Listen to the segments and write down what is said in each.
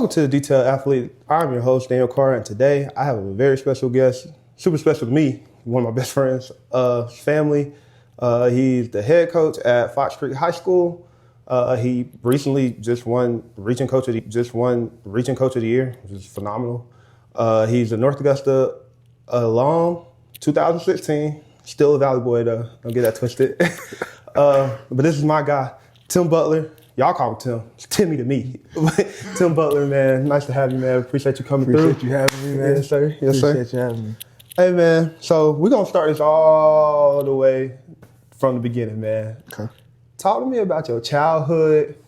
Welcome to the Detailed Athlete. I'm your host, Daniel Carr, and today I have a very special guest, super special to me, one of my best friends, family. He's the head coach at Fox Creek High School. He recently just won Region Coach of the Year, which is phenomenal. He's a North Augusta alum, 2016. Still a Valley boy though, don't get that twisted. But this is my guy, Tim Butler. Y'all call him Tim. It's Timmy to me. Tim Butler, man. Nice to have you, man. Appreciate you coming through. Appreciate you having me, man. Yes, sir. Yes, sir. Appreciate you having me. Hey, man. So we're going to start this all the way from the beginning, man. Okay. Talk to me about your childhood,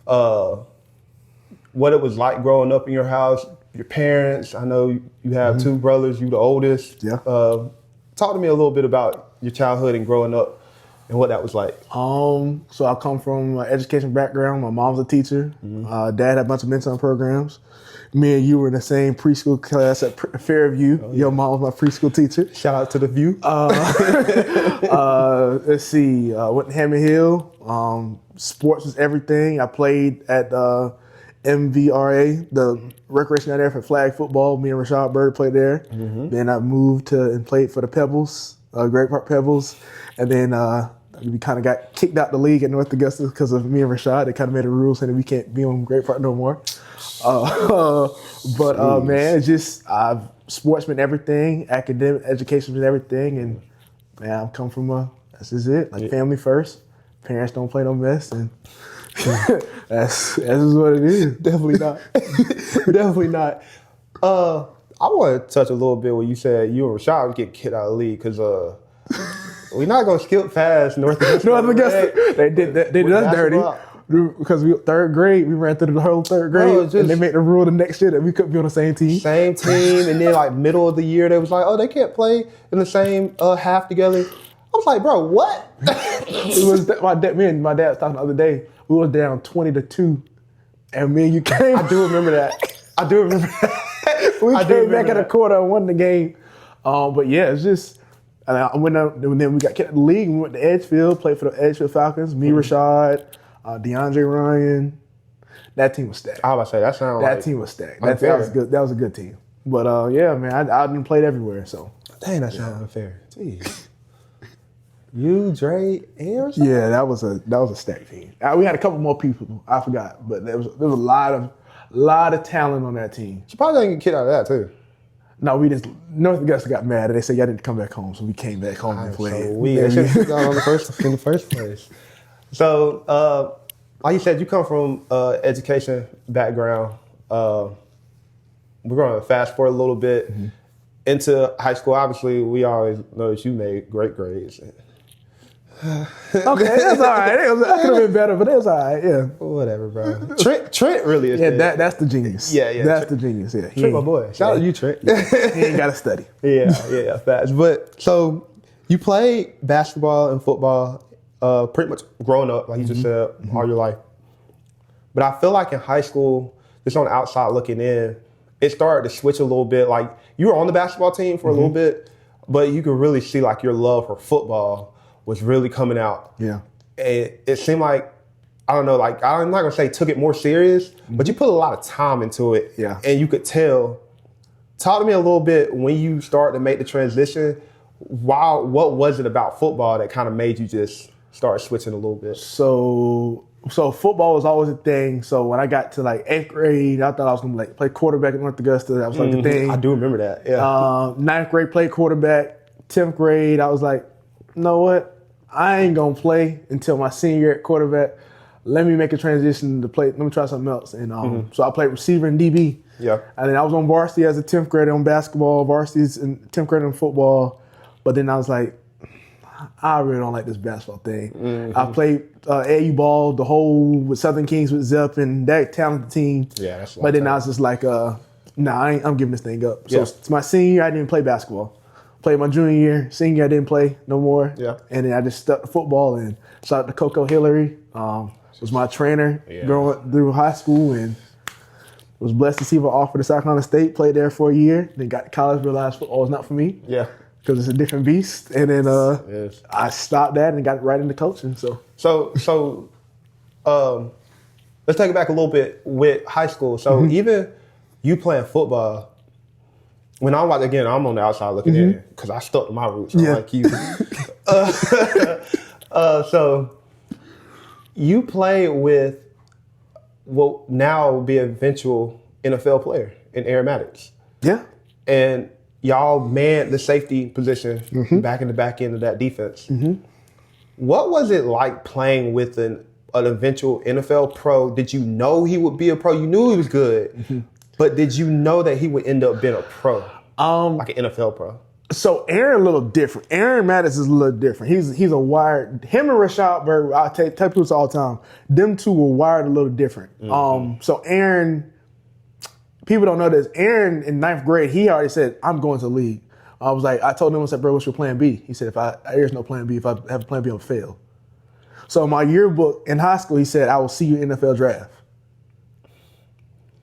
what it was like growing up in your house, your parents. I know you have two brothers. You the oldest. Yeah. Talk to me a little bit about your childhood and growing up and what that was like. So I come from an education background. My mom's a teacher. Dad had a bunch of mentoring programs. Me and you were in the same preschool class at Fairview. Oh, yeah. Your mom was my preschool teacher. Shout out to the View. Let's see. Went to Hammond Hill. Sports was everything. I played at MVRA, the recreation out there for flag football. Me and Rashad Bird played there. Then I moved to and played for the Pebbles, Great Park Pebbles. And then we kind of got kicked out the league at North Augusta because of me and Rashad. They kind of made a rule saying that we can't be on Great Park no more. Man, it's just sports been everything, academic education been everything, and man, I'm come from this is it, like family first. Parents don't play no mess, and that's what it is. Definitely not. Definitely not. I want to touch a little bit where you said you and Rashad would get kicked out of the league because we're not gonna skip past North Augusta. North Augusta, they did us dirty. Because third grade, we ran through the whole third grade, and they made the rule the next year that we couldn't be on the same team. Same team, and then like middle of the year, they was like, "Oh, they can't play in the same half together." I was like, "Bro, what?" It was me and my dad was talking the other day. We was down 20-2, and me and you came. I do remember that. We came back at a quarter and won the game. But yeah, it's just. And I went out, and then we got kicked out of the league. We went to Edgefield, played for the Edgefield Falcons. Me, Rashad. DeAndre Ryan, that team was stacked. I was about to say that team was stacked. That was good. That was a good team. But yeah, man, I didn't play everywhere. So dang, that sounds unfair. Jeez. You, Dre, and Rashad? Yeah, that was a stacked team. We had a couple more people. I forgot, but there was a lot of talent on that team. You probably didn't get kicked out of that too. No, North Augusta got mad and they said y'all didn't come back home, so we came back home and played. So we should have gone in the first place. So, like you said, you come from education background. We're going to fast forward a little bit into high school. Obviously, we always know that you made great grades. Okay, that's all right. That could have been better, but it was all right. Yeah, whatever, bro. Trent really is. Yeah, that's the genius. Yeah, that's the genius. Yeah, Trent, my boy. Shout out to you, Trent. He ain't got to study. Yeah, fast. But so you played basketball and football. Pretty much growing up, like you just said, all your life. But I feel like in high school, just on the outside looking in, it started to switch a little bit. Like you were on the basketball team for a little bit, but you could really see like your love for football was really coming out. Yeah. And it seemed like, I don't know, like I'm not gonna say took it more serious, but you put a lot of time into it. Yeah. And you could tell. Talk to me a little bit when you started to make the transition. What was it about football that kind of made you just start switching a little bit? So football was always a thing. So when I got to like 8th grade, I thought I was gonna like play quarterback at North Augusta. That was like the thing. I do remember that. Yeah. 9th grade, played quarterback. 10th grade, I was like, you know what? I ain't gonna play until my senior year at quarterback. Let me make a transition to play. Let me try something else. And so I played receiver and DB. Yeah. And then I was on varsity as a 10th grader on basketball, varsities and 10th grader in football. But then I was like, I really don't like this basketball thing. I played AU ball, the whole with Southern Kings with Zep and that talented team. Yeah, that's. But then I was just like, I'm giving this thing up. So it's my senior year, I didn't play basketball. Played my junior year. Senior year, I didn't play no more. Yeah. And then I just stuck to football. And shout out to Coco Hillary. Was my trainer growing through high school, and was blessed to see her offer to South Carolina State. Played there for a year. Then got to college, realized football was not for me. Yeah. Because it's a different beast. And then I stopped that and got right into coaching. So let's take it back a little bit with high school. So even you playing football, when I'm like, again, I'm on the outside looking in because I stuck to my roots. I'm like you. So you play with what now will be an eventual NFL player in aromatics. Yeah. And y'all manned the safety position back in the back end of that defense. What was it like playing with an eventual NFL pro? Did you know he would be a pro? You knew he was good, but did you know that he would end up being a pro, like an NFL pro? So Aaron a little different. Aaron Mattis is a little different. He's a wired. Him and Rashad Berg, I tell people this all the time. Them two were wired a little different. So Aaron, people don't know this. Aaron in 9th grade, he already said, "I'm going to the league." I told him, I said, "Bro, what's your plan B?" He said, "There's no plan B. If I have a plan B, I'll fail." So my yearbook in high school, he said, "I will see you in the NFL draft."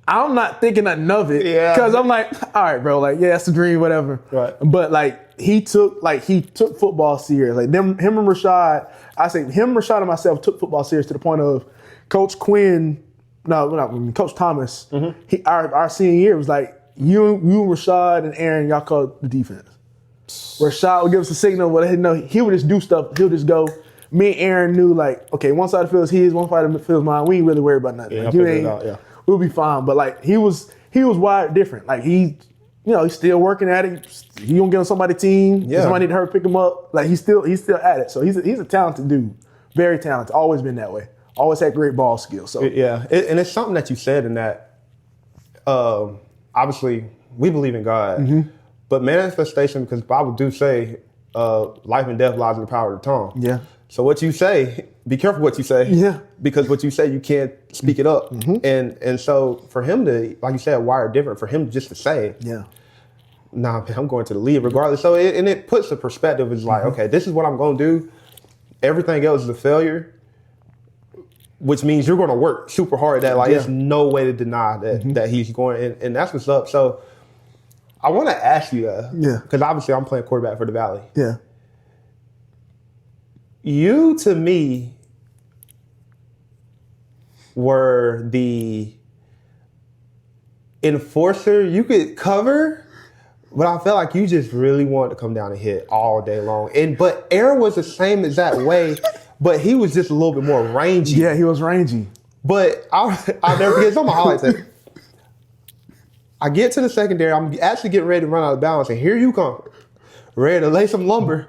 I'm not thinking nothing of it because I'm like, all right, bro, like, yeah, that's the dream, whatever. Right. But like he took football serious. Like him and Rashad, Rashad and myself took football serious to the point of Coach Thomas. Our senior year was like, you, Rashad, and Aaron, y'all called the defense. Rashad would give us a signal, but he would just do stuff. He'll just go. Me and Aaron knew, like, okay, one side of the field is his, one side of the field is mine. We ain't really worried about nothing. Yeah, We'll be fine. But like he was wired different. Like he's still working at it. He gonna get on somebody's team. Yeah. Somebody need to hurry pick him up. Like he's still at it. So he's a talented dude. Very talented. Always been that way. Always had great ball skills. So and it's something that you said in that. Obviously, we believe in God, but manifestation, because the Bible do say, life and death lies in the power of the tongue. Yeah. So what you say, be careful what you say. Yeah. Because what you say, you can't speak it up. And so for him to, like you said, wire different, for him just to say, nah, man, I'm going to the league regardless. So it puts a perspective. It's like, okay, this is what I'm going to do. Everything else is a failure, which means you're going to work super hard at that. Like, there's no way to deny that he's going, and that's what's up. So I want to ask you because obviously I'm playing quarterback for the Valley. Yeah. You, to me, were the enforcer. You could cover, but I felt like you just really wanted to come down and hit all day long. But Aaron was the same exact way, but he was just a little bit more rangy. Yeah, he was rangy. But I'll never forget, it's on my highlights. I get to the secondary. I'm actually getting ready to run out of bounds, and here you come, ready to lay some lumber.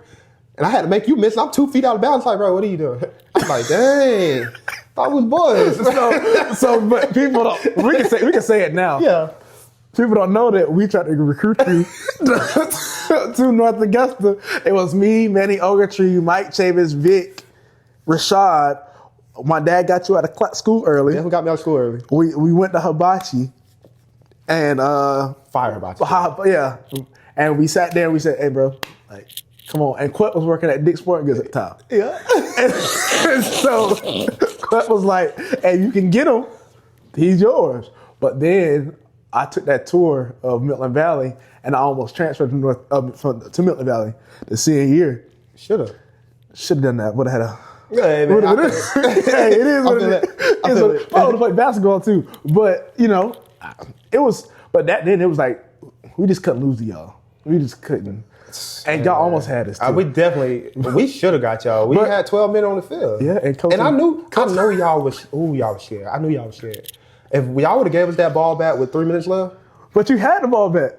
And I had to make you miss. I'm 2 feet out of bounds. Like, bro, what are you doing? I'm like, dang, thought we was boys. But people don't. We can say it now. Yeah. People don't know that we tried to recruit you to North Augusta. It was me, Manny Ogletree, Mike Chavis, Vic, Rashad. My dad got you out of school early. Yeah, who got me out of school early? We went to Hibachi and Fire Hibachi. Yeah. And we sat there and we said, "Hey, bro, like, come on." And Quet was working at Dick's Sporting Goods at the time. Yeah. and so Quet was like, "Hey, you can get him. He's yours." But then I took that tour of Milton Valley and I almost transferred to Milton Valley the senior year. Should have done that. Would have had a. Yeah, man, it is what it is. I would have played basketball too, but it was. But then it was like we just couldn't lose to y'all. We just couldn't. And y'all almost had us too. We should have got y'all. We had 12 men on the field. Yeah, and I know y'all was scared. I knew y'all was scared. If y'all would have gave us that ball back with 3 minutes left. But you had the ball back.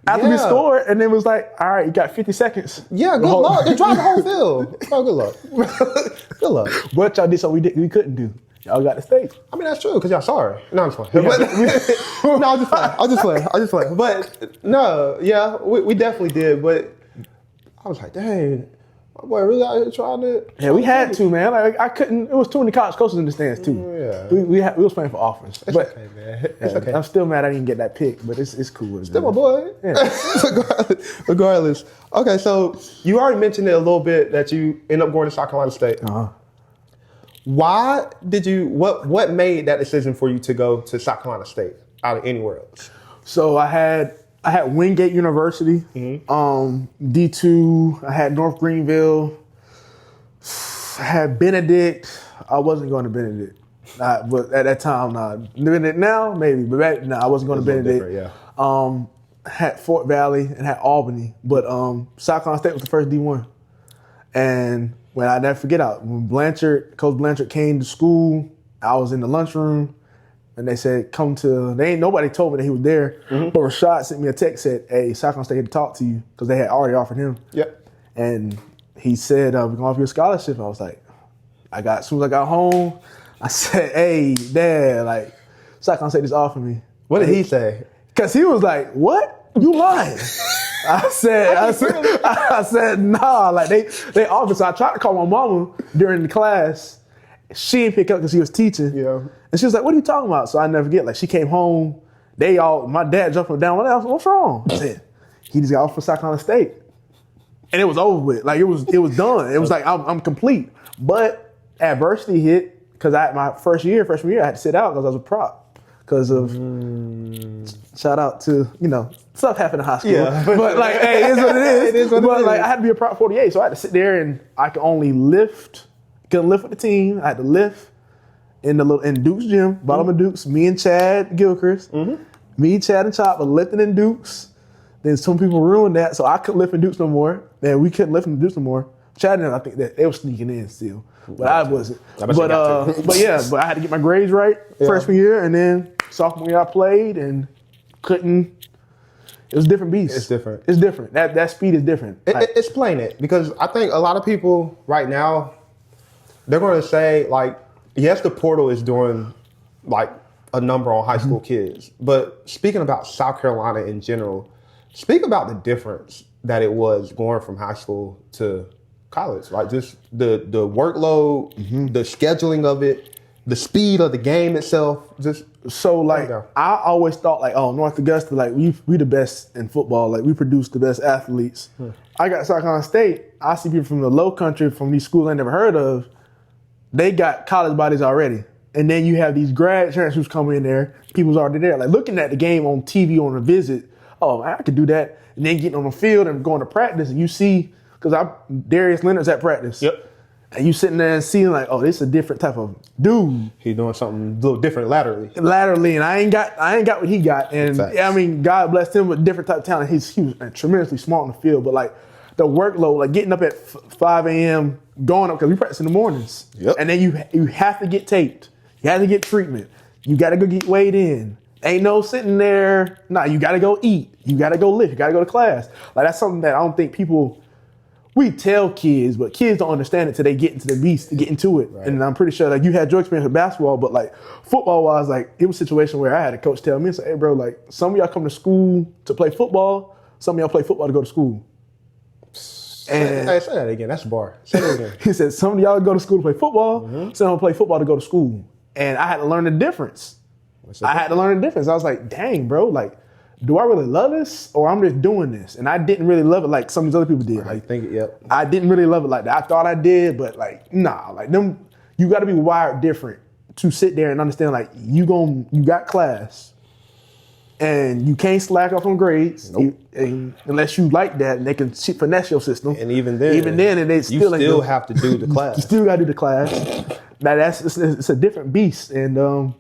After we scored, and then it was like, all right, you got 50 seconds. Yeah, good luck. They drive the whole field. Oh, good luck. Good luck. But y'all did something we couldn't do. Y'all got the state. I mean, that's true, because y'all sorry. No, I'm just playing. No, I'll just play. But no, yeah, we definitely did. But I was like, dang, my boy really out here trying to. Yeah, we had to, man. Like, I couldn't. It was too many college coaches in the stands too. Yeah, we was playing for offense. It's okay, man. It's okay. I'm still mad I didn't get that pick, but it's cool. Still my boy. Yeah. Regardless. Okay, so you already mentioned it a little bit that you end up going to South Carolina State. Why did you? What made that decision for you to go to South Carolina State out of anywhere else? So I had Wingate University, D2. I had North Greenville. I had Benedict. I wasn't going to Benedict. But at that time, doing it now, maybe. But back, I wasn't going to Benedict. Yeah. Had Fort Valley and had Albany, but South Carolina State was the first D1. And when I never forget when Coach Blanchard came to school, I was in the lunchroom, and they said, nobody told me that he was there, but Rashad sent me a text, said, hey, South Carolina State had to talk to you, because they had already offered him. Yep. And he said, we're going to offer you a scholarship. I was like, as soon as I got home, I said, hey, Dad, like, South Carolina State just offered me. What did he say? Because he was like, what? You lying? I said, nah. Like they offered. So I tried to call my mama during the class. She didn't pick up because she was teaching. Yeah. And she was like, what are you talking about? So I never forget. Like she came home. My dad jumping down. What's wrong? I said, he just got offered for South Carolina State. And it was over with. Like it was done. It was like I'm complete. But adversity hit because my freshman year, I had to sit out because I was a prop. Because of shout out to stuff happened in high school, but like hey, it is what it is. It is what but it like is. I had to be a prop 48, so I had to sit there and I could only couldn't lift with the team. I had to lift in Duke's gym, bottom of Duke's. Me and Chad Gilchrist, me, Chad, and Chop were lifting in Duke's. Then some people ruined that, so I couldn't lift in Duke's no more. And we couldn't lift in Duke's no more. Chad and I think that they were sneaking in still, but I wasn't. But I had to get my grades right freshman year, and then sophomore year I played and couldn't. It was a different beast. It's different. It's different. That speed is different. Explain it, because I think a lot of people right now, they're going to say like, yes, the portal is doing like a number on high school kids, but speaking about South Carolina in general, speak about the difference that it was going from high school to college, like just the workload, the scheduling of it, the speed of the game itself. Just so like I always thought like, oh, North Augusta, like we the best in football, like we produce the best athletes. I got South Carolina State. I see people from the Low Country, from these schools I never heard of. They got college bodies already, and then you have these grad transfers coming in there. People's already there, like looking at the game on TV on a visit. Oh, I could do that, and then getting on the field and going to practice, and you see. Because Darius Leonard's at practice. Yep. And you sitting there and seeing like, oh, this is a different type of dude. He's doing something a little different laterally. And I ain't got what he got. And I mean, God blessed him with different type of talent. He was tremendously smart on the field, but like the workload, like getting up at 5 a.m., going up because we practice in the mornings. Yep. And then you have to get taped. You have to get treatment. You got to go get weighed in. Ain't no sitting there. Nah, you got to go eat. You got to go lift. You got to go to class. Like that's something that I don't think people. We tell kids, but kids don't understand it till they get into the beast, to get into it. Right. And I'm pretty sure like you had your experience with basketball, but like football wise, like it was a situation where I had a coach tell me, say, hey bro, like some of y'all come to school to play football, some of y'all play football to go to school. And say that again. That's a bar. Say that again. He said some of y'all go to school to play football, some of y'all play football to go to school. And I had to learn the difference. I was like, dang, bro, like, do I really love this or I'm just doing this? And I didn't really love it like some of these other people did. I didn't really love it like that. I thought I did, but like, nah, like them, you got to be wired different to sit there and understand like you got class and you can't slack off on grades unless you like that and they can finesse your system. And even then, and they still have to do the class. You still got to do the class. Now it's a different beast, and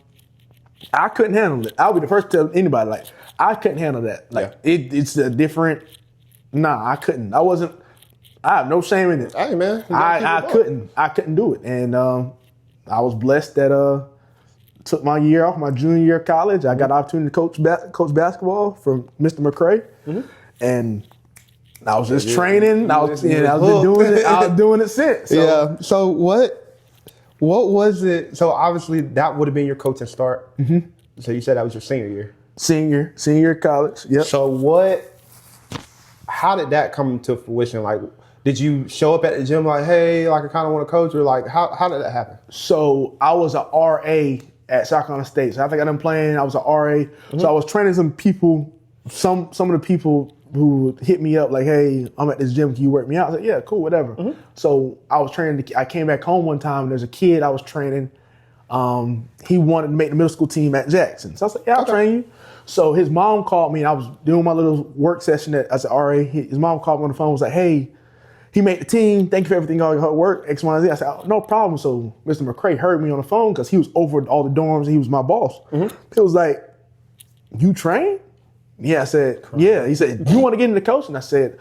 I couldn't handle it. I'll be the first to tell anybody like. I couldn't handle that. Like it's a different. Nah, I couldn't. I have no shame in it. Hey man, I couldn't do it. And I was blessed that took my year off, my junior year of college. I got an opportunity to coach basketball from Mr. McCray, and I was just training. I was doing it since. So. Yeah. So what was it? So obviously that would have been your coaching start. So you said that was your senior year. Senior year of college. Yep. So how did that come to fruition? Like, did you show up at the gym like, hey, like I kind of want to coach, or like how did that happen? So I was an RA at South Carolina State. So after I got done playing, I was an RA. So I was training some people, some of the people who hit me up like, hey, I'm at this gym, can you work me out? I said, yeah, cool, whatever. So I was training, I came back home one time and there's a kid I was training. He wanted to make the middle school team at Jackson. So I was like, yeah, I'll train you. So his mom called me and I was doing my little work session as an RA. His mom called me on the phone and was like, hey, he made the team. Thank you for everything, all your hard work, X, Y, and Z. I said, oh, no problem. So Mr. McCray heard me on the phone because he was over all the dorms and he was my boss. He was like, you train? Yeah, I said, yeah. He said, you want to get into coaching? I said,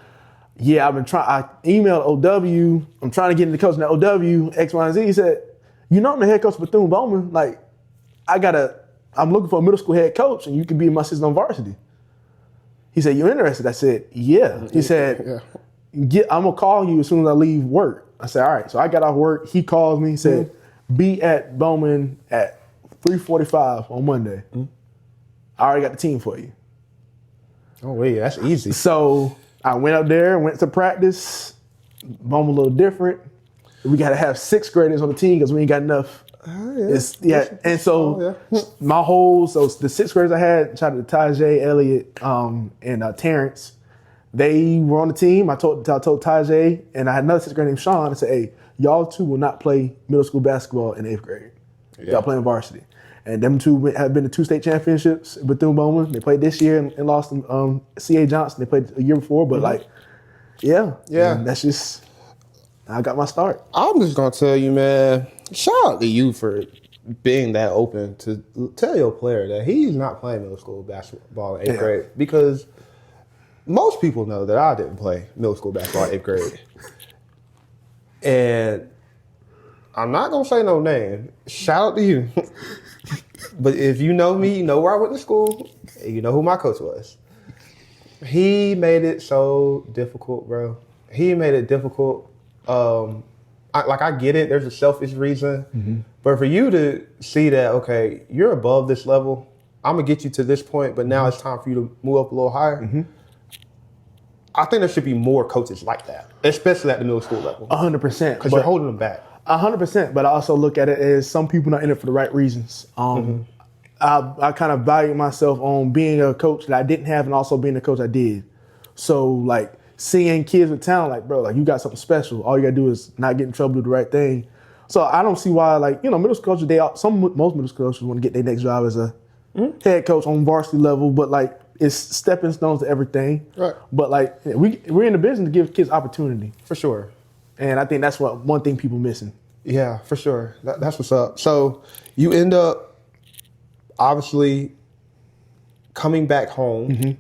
yeah, I emailed OW. I'm trying to get into coaching at OW, X, Y, and Z. He said, you know I'm the head coach of Bethune-Bowman. Like, I'm looking for a middle school head coach and you can be my assistant on varsity. He said, you interested? I said, yeah. He said, I'm going to call you as soon as I leave work. I said, all right. So I got off work. He calls me. He said, be at Bowman at 3:45 on Monday. I already got the team for you. Oh, wait, that's easy. So I went up there, went to practice. Bowman a little different. We got to have 6th graders on the team because we ain't got enough. And so the 6th graders I had, shout out to Tajay, Elliott, and Terrence, they were on the team. I told Tajay, and I had another 6th grader named Sean. I said, hey, y'all two will not play middle school basketball in 8th grade. Y'all playing varsity. And them two have been to 2 state championships with Bethune-Bowman. They played this year and lost to C.A. Johnson. They played a year before, but that's just, I got my start. I'm just going to tell you, man, shout out to you for being that open to tell your player that he's not playing middle school basketball in 8th grade, because most people know that I didn't play middle school basketball in 8th grade. And I'm not going to say no name. Shout out to you. But if you know me, you know where I went to school, and you know who my coach was. He made it so difficult, bro. He made it difficult. I get it. There's a selfish reason. But for you to see that, okay, you're above this level. I'm going to get you to this point, but now it's time for you to move up a little higher. I think there should be more coaches like that, especially at the middle school level. 100%. Because you're holding them back. 100%, but I also look at it as some people not in it for the right reasons. I kind of value myself on being a coach that I didn't have and also being a coach I did. So, like, seeing kids with talent, like, bro, like, you got something special. All you got to do is not get in trouble, do the right thing. So I don't see why, like, middle school coaches, most middle school coaches want to get their next job as a head coach on varsity level, but, like, it's stepping stones to everything. Right. But, like, we're in the business to give kids opportunity. For sure. And I think that's one thing people missing. Yeah, for sure. That's what's up. So you end up obviously coming back home.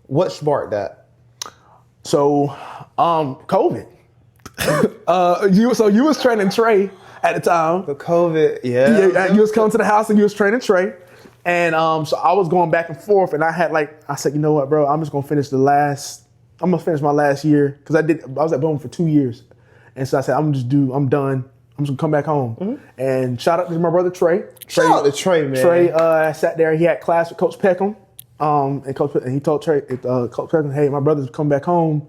What sparked that? So, COVID. You was training Trey at the time. The COVID, yeah. You was coming to the house and you was training Trey. And so I was going back and forth, and I said, you know what, bro, I'm just gonna finish my last year, because I was at Bowman for 2 years. And so I said, I'm done. I'm just gonna come back home. And shout out to my brother Trey. Shout out to Trey, man. Trey sat there, he had class with Coach Peckham. And he told Trey, Coach Peckham, hey, my brother's come back home.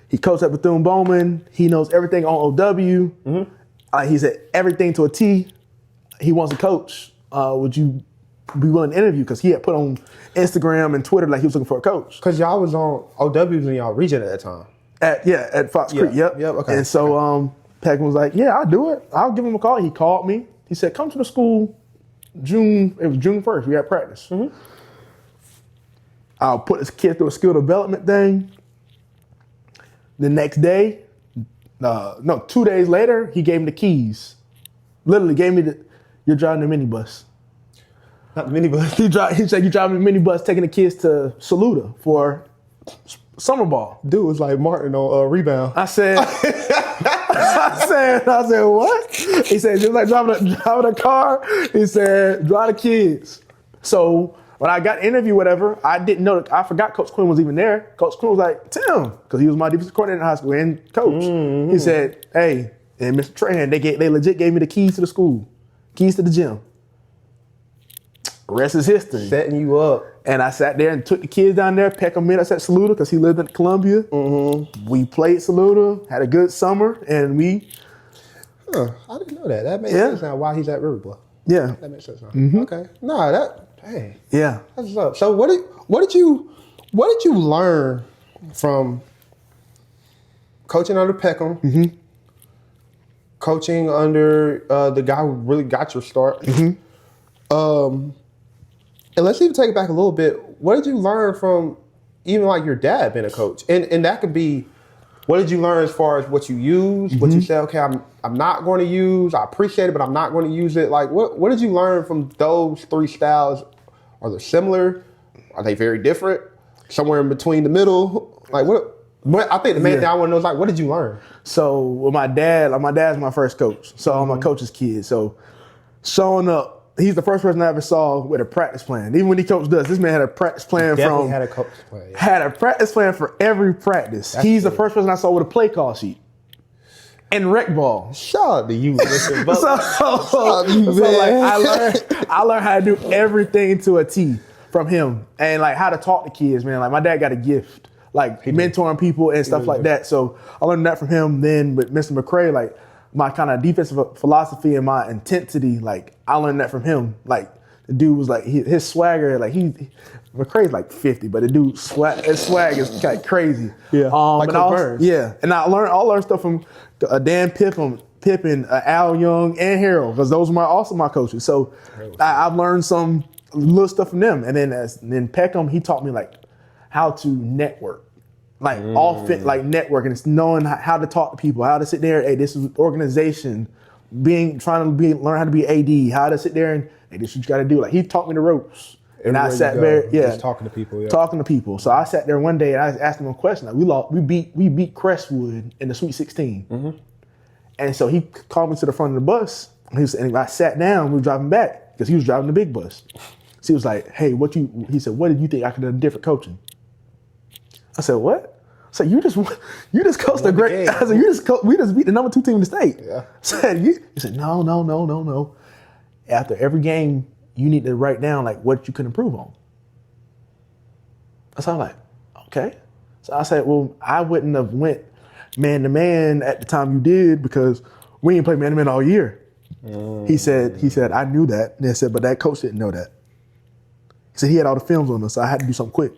He coached at Bethune-Bowman. He knows everything on OW. He said everything to a T. He wants to coach. Would you be willing to interview? Because he had put on Instagram and Twitter like he was looking for a coach. Because y'all was on OW in y'all region at that time. At Fox Creek. Yep. Okay. And so Peckham was like, yeah, I'll do it. I'll give him a call. He called me. He said, come to the school June 1st. We had practice. I'll put this kid through a skill development thing. The next day, 2 days later, he gave me the keys. Literally gave me you're driving the minibus. Not the minibus. He said, you're driving the minibus, taking the kids to Saluda for summer ball. Dude was like Martin on rebound. I said, what? He said, just like driving a car. He said, drive the kids. So when I got interviewed, whatever, I didn't know. I forgot Coach Quinn was even there. Coach Quinn was like, Tim, because he was my defensive coordinator in high school and coach. He said, hey, and Mr. Trahan, they legit gave me the keys to the school, keys to the gym. Rest is history. Setting you up. And I sat there and took the kids down there, Peckham met us at Saluda because he lived in Columbia. We played Saluda, had a good summer, and we... I didn't know that. That makes sense now why he's at River Bluff. Yeah. That makes sense now. Okay. Hey. Yeah. That's what's up. So what did you learn from coaching under Peckham, coaching under the guy who really got your start? And let's even take it back a little bit. What did you learn from even like your dad being a coach? And that could be What did you learn as far as what you use, what you said, okay, I'm not going to use, I appreciate it, but I'm not going to use it? Like, what did you learn from those 3 styles? Are they similar? Are they very different? Somewhere in between the middle? Like, what I think the main thing I want to know is, like, what did you learn? So with my dad, like my dad's my first coach. So I'm my coach's kid. So showing up, he's the first person I ever saw with a practice plan. Even when he coached us, this man had a practice plan Had a coach plan. Yeah. Had a practice plan for every practice. He's the first person I saw with a play call sheet and rec ball. Shout out to you, Mr. Butler. I learned how to do everything to a T from him, and like how to talk to kids, man. Like my dad got a gift, like mentoring people and stuff like that. So I learned that from him. Then with Mr. McCray, like my kind of defensive philosophy and my intensity, like I learned that from him. Like the dude was like his swagger, like McCray's like 50, but the dude his swag is like crazy. Yeah, like and and I learned stuff from Dan Pippen, Al Young, and Harold, because those were also my coaches. So I've learned some little stuff from them. And then Peckham, he taught me like how to network. Like like networking, it's knowing how to talk to people, how to sit there. Hey, this is organization. Learn how to be AD, how to sit there and hey, this is what you got to do. Like he taught me the ropes, and I sat there, just talking to people, talking to people. So I sat there one day and I asked him a question. Like we beat Crestwood in the Sweet 16, and so he called me to the front of the bus. And I sat down. We were driving back because he was driving the big bus. So he was like, "Hey, He said, "What did you think I could have done different coaching?" I said, "What?" So you just coached a great. I said, we just beat the number 2 team in the state. Yeah. He said, no. After every game, you need to write down like what you can improve on. So I'm like, okay. So I said, well, I wouldn't have went man to man at the time you did because we didn't play man to man all year. He said, I knew that. And they said, but that coach didn't know that. He said he had all the films on us, so I had to do something quick.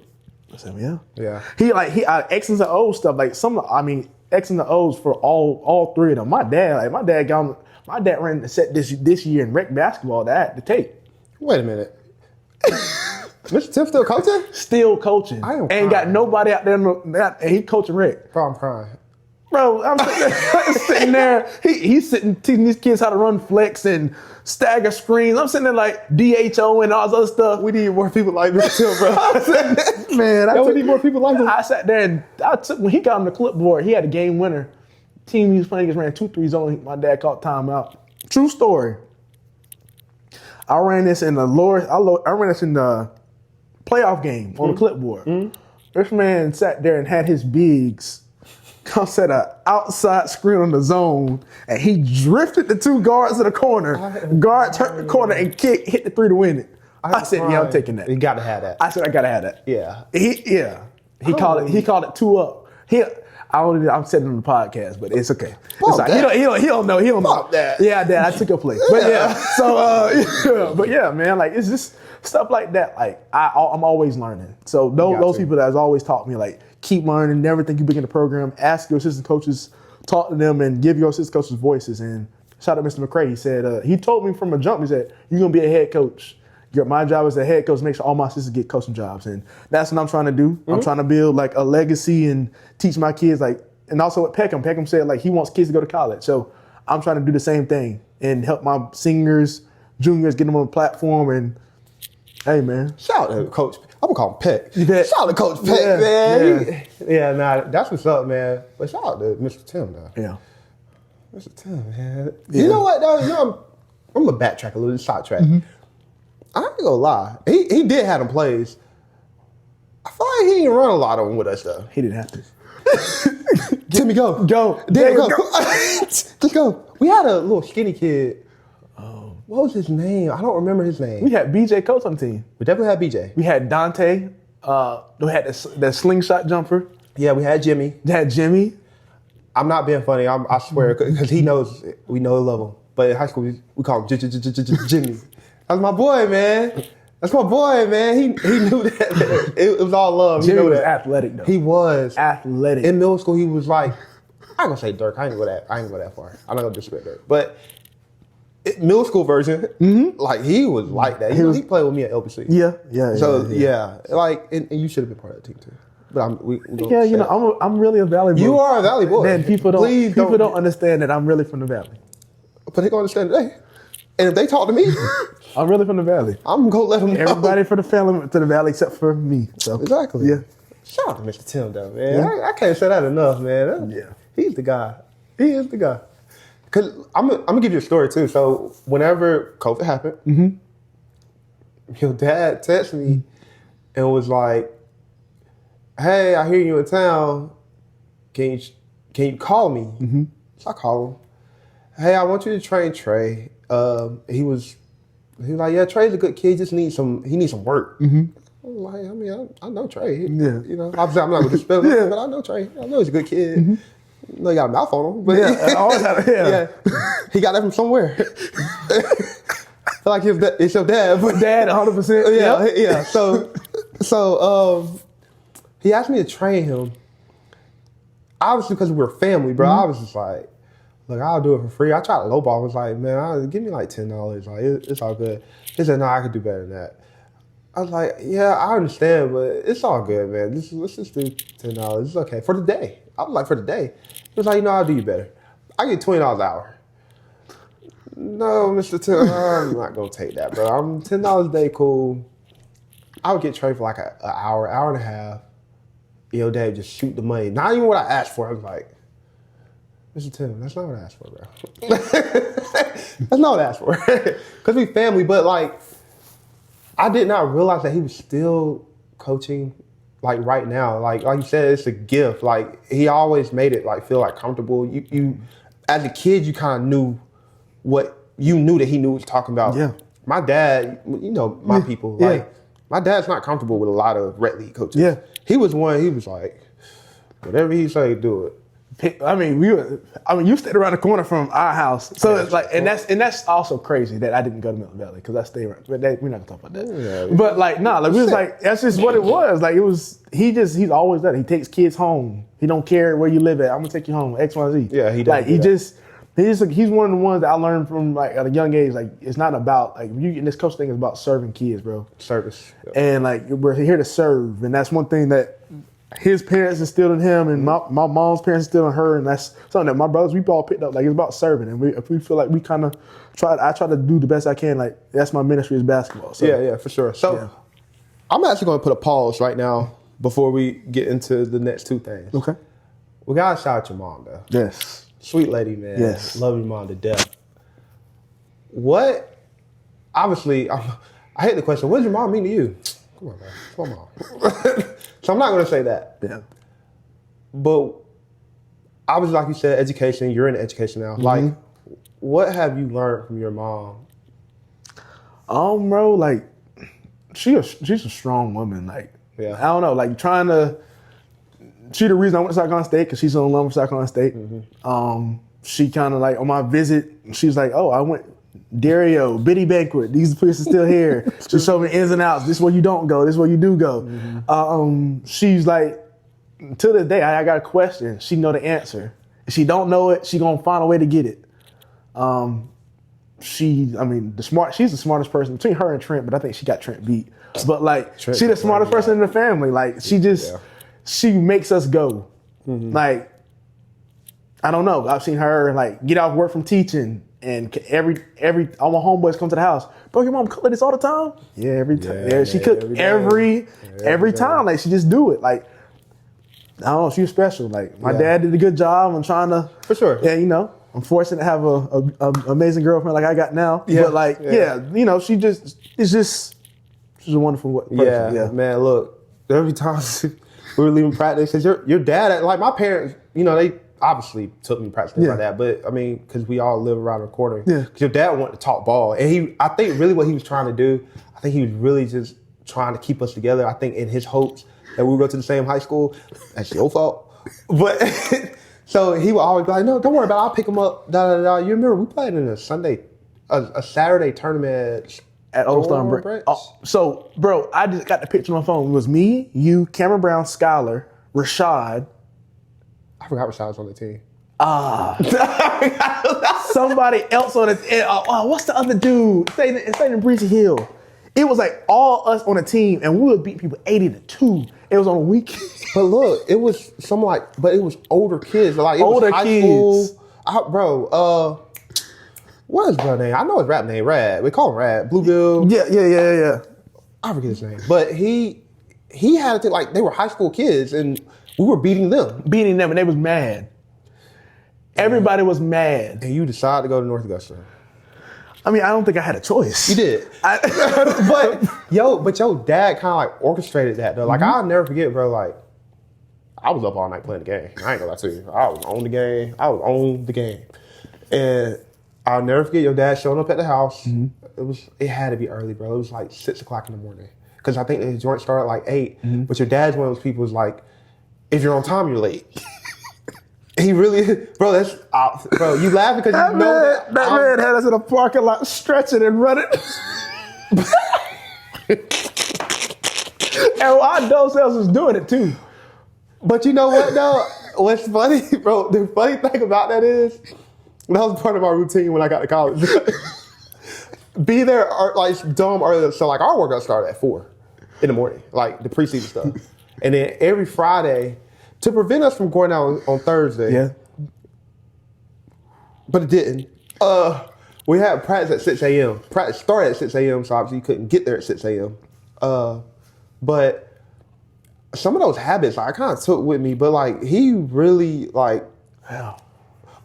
I said, yeah. He X's and O's stuff, like X's and O's for all 3 of them. My dad ran the set this year in rec basketball that I had to take. Wait a minute. Mr. Tim still coaching? Still coaching. I am Ain't got nobody out there, and he coaching rec. Bro, I'm crying. Bro, I'm sitting there. He's sitting teaching these kids how to run flex and stagger screens. I'm sitting there like DHO and all this other stuff. We need more people like this too, bro. We need more people like him. I sat there and when he got on the clipboard, he had a game winner. Team he was playing against ran 2 3s only. My dad called timeout. True story. I ran this in the playoff game on the clipboard. This man sat there and had his bigs come set an outside screen on the zone, and he drifted the 2 guards to the corner. Guard turned the corner and hit the 3 to win it. I said, yeah, I'm taking that. You got to have that. I said, I got to have that. Yeah. He called it 2 up. I'm saying it on the podcast, but it's okay. It's like, he don't know. He don't know that. Yeah, Dad, I took your place. But yeah, so but yeah, man, like it's just stuff like that. Like I'm always learning. So those people that has always taught me like keep learning, never think you big in the program. Ask your assistant coaches, talk to them, and give your assistant coaches voices. And shout out to Mr. McCray. He said he told me from a jump. He said you're gonna be a head coach. My job as a head coach, make sure all my assistants get coaching jobs, and that's what I'm trying to do. I'm trying to build like a legacy and teach my kids like, and also what Peckham said like he wants kids to go to college, so I'm trying to do the same thing and help my seniors, juniors get them on the platform. And hey, man, shout out to Coach. I'm gonna call him Peck. Shout out to Coach Peck, man. Yeah, that's what's up, man. But shout out to Mr. Tim, though. Yeah, Mr. Tim, man. Yeah. You know what, though? I'm gonna backtrack a little, sidetrack. I ain't gonna lie. He did have them plays. I feel like he didn't run a lot of them with us, though. He didn't have to. Timmy, go. There go. Let's go. We had a little skinny kid. What was his name? I don't remember his name. We had BJ coach on the team. We definitely had BJ. We had Dante. We had that slingshot jumper. Yeah, we had Jimmy. I'm not being funny. I swear, because he knows, we know the level. But in high school, we call him Jimmy. That's my boy, man. He knew that. It was all love. Jimmy was that. Athletic, though. He was. Athletic. In middle school, he was like, I ain't gonna say Dirk. I ain't gonna go that far. I'm not gonna disrespect Dirk. But middle school version, like he was like that. He played with me at LBC. Yeah. So, like, and you should have been part of that team, too. But Yeah, you know, I'm really a Valley boy. You are a Valley boy. Man, people don't understand that I'm really from the Valley. But they gonna understand today. And if they talk to me, I'm really from the Valley. I'm gonna let them know. Everybody from the family went to the Valley except for me. So exactly. Yeah. Shout out to Mr. Tim though, man. Yeah. I can't say that enough, man. He's the guy. He is the guy. Cause I'm gonna give you a story too. So whenever COVID happened, your dad texted me and was like, "Hey, I hear you in town. Can you call me?" So I call him. Hey, I want you to train Trey. He was like, yeah, Trey's a good kid. He just needs some work. I'm like, I mean, I know Trey. You know, obviously I'm not going to spell it, but I know Trey. I know he's a good kid. I know he got a mouth on him, but I always have, he got that from somewhere. I feel like it's your dad, but dad, 100%. Yeah. So he asked me to train him. Obviously, because we're family, bro. I was just like, look, I'll do it for free. I tried to lowball. I was like, man, give me like $10. Like, it's all good. He said, no, I could do better than that. I was like, yeah, I understand, but it's all good, man. Let's just do $10. It's okay. For the day. I was like, for the day. He was like, no, I'll do you better. I get $20 an hour. No, Mr. Tim, I'm not going to take that, bro. I'm $10 a day, cool. I would get trained for like an hour and a half. Yo, Dave, just shoot the money. Not even what I asked for. I was like, Mr. Tim, that's not what I asked for, bro. That's not what I asked for. Because we family, but like, I did not realize that he was still coaching like right now. Like you said, it's a gift. Like he always made it like feel like comfortable. You as a kid, you kind of knew that he knew what he was talking about. Yeah. My dad, you know, my people, like my dad's not comfortable with a lot of rec league coaches. Yeah. He was like, whatever he say, do it. I mean, you stayed around the corner from our house, so it's like, and that's also crazy that I didn't go to Milton Valley because I stayed around. But we're not gonna talk about that. Yeah, but like, we was like, that's just what it was. Like, it was. He's always that. He takes kids home. He don't care where you live at. I'm gonna take you home. X, Y, Z. Yeah, he does. He's one of the ones that I learned from like at a young age. Like, it's not about like and this coach thing is about serving kids, bro. Service. Yep. And like, we're here to serve, and that's one thing that his parents instilled in him, and my mom's parents instilled in her, and that's something that my brothers, we all picked up. Like, it's about serving, and if we feel like we kind of I try to do the best I can. Like, that's my ministry is basketball. So. Yeah, for sure. So I'm actually going to put a pause right now before we get into the next two things. Okay. We got to shout out your mom, though. Yes. Sweet lady, man. Yes. Love your mom to death. Obviously, I hate the question, what does your mom mean to you? Come on, man. Come on. So I'm not going to say that. Yeah. But obviously, like you said, education, you're in education now. Like, what have you learned from your mom? Bro, like, she's a strong woman. Like, I don't know, like she the reason I went to South Carolina State because she's an alum of South Carolina State. She kind of like, on my visit, she's like, oh, I went Dario, Biddy Banquet, these places still here. She showed me ins and outs. This is where you don't go. This is where you do go. She's like, to this day, I got a question. She know the answer. If she don't know it, she gonna find a way to get it. She's the smartest person between her and Trent, but I think she got Trent beat. But like, she's the smartest person in the family. Like, she makes us go. Like, I don't know. I've seen her like get off work from teaching. And every all my homeboys come to the house. Bro, your mom cook this all the time? Yeah, every time. Yeah, she cook every time. Like, she just do it. Like, I don't know, she was special. Like, my dad did a good job. I'm trying to, for sure. Yeah, you know, I'm fortunate to have a amazing girlfriend like I got now. Yeah. But like, you know, she's a wonderful person. Yeah, man. Look, every time we were leaving practice, because your dad, like my parents, you know, they obviously took me practice like that, but I mean, because we all live around the corner. Yeah. Because your dad wanted to talk ball, and I think really what he was trying to do, I think he was really just trying to keep us together. I think in his hopes that we would go to the same high school. That's your fault. But so he would always be like, no, don't worry about it. I'll pick him up. You remember we played in a Saturday tournament at Old Stone Break. So, bro, I just got the picture on my phone. It was me, you, Cameron Brown, Skylar, Rashad. I forgot Rashad was on the team. Somebody else on the team. What's the other dude? Staying in Breezy Hill. It was like all us on a team, and we would beat people 80-2. It was on a weekend. But look, it was but it was older kids. Like, it Older was high kids. school. Bro, what is bro name? I know his rap name, Rad. We call him Rad. Bluebill. Yeah. I forget his name. But he had to, like, they were high school kids, and we were beating them. And they was mad. Everybody was mad. And you decided to go to North Augusta. I mean, I don't think I had a choice. You did. but your dad kind of like orchestrated that though. Like, I'll never forget, bro. Like, I was up all night playing the game. I ain't gonna lie to you. I was on the game. And I'll never forget your dad showing up at the house. It had to be early, bro. It was like 6 o'clock in the morning. Because I think the joint started at like 8. But your dad's one of those people who's like, if you're on time, you're late. He really, bro. Bro. You laugh because you know that man had us in a parking lot stretching and running. And our adult selves was doing it too. But you know what though? What's funny, bro? The funny thing about that is, that was part of my routine when I got to college. Be there like dumb early. So like our workout started at 4 in the morning, like the preseason stuff, and then every Friday. To prevent us from going out on Thursday. Yeah. But it didn't. We had practice at 6 a.m. Practice started at 6 a.m., so obviously you couldn't get there at 6 a.m. But some of those habits, like, I kind of took with me, but like he really like, well,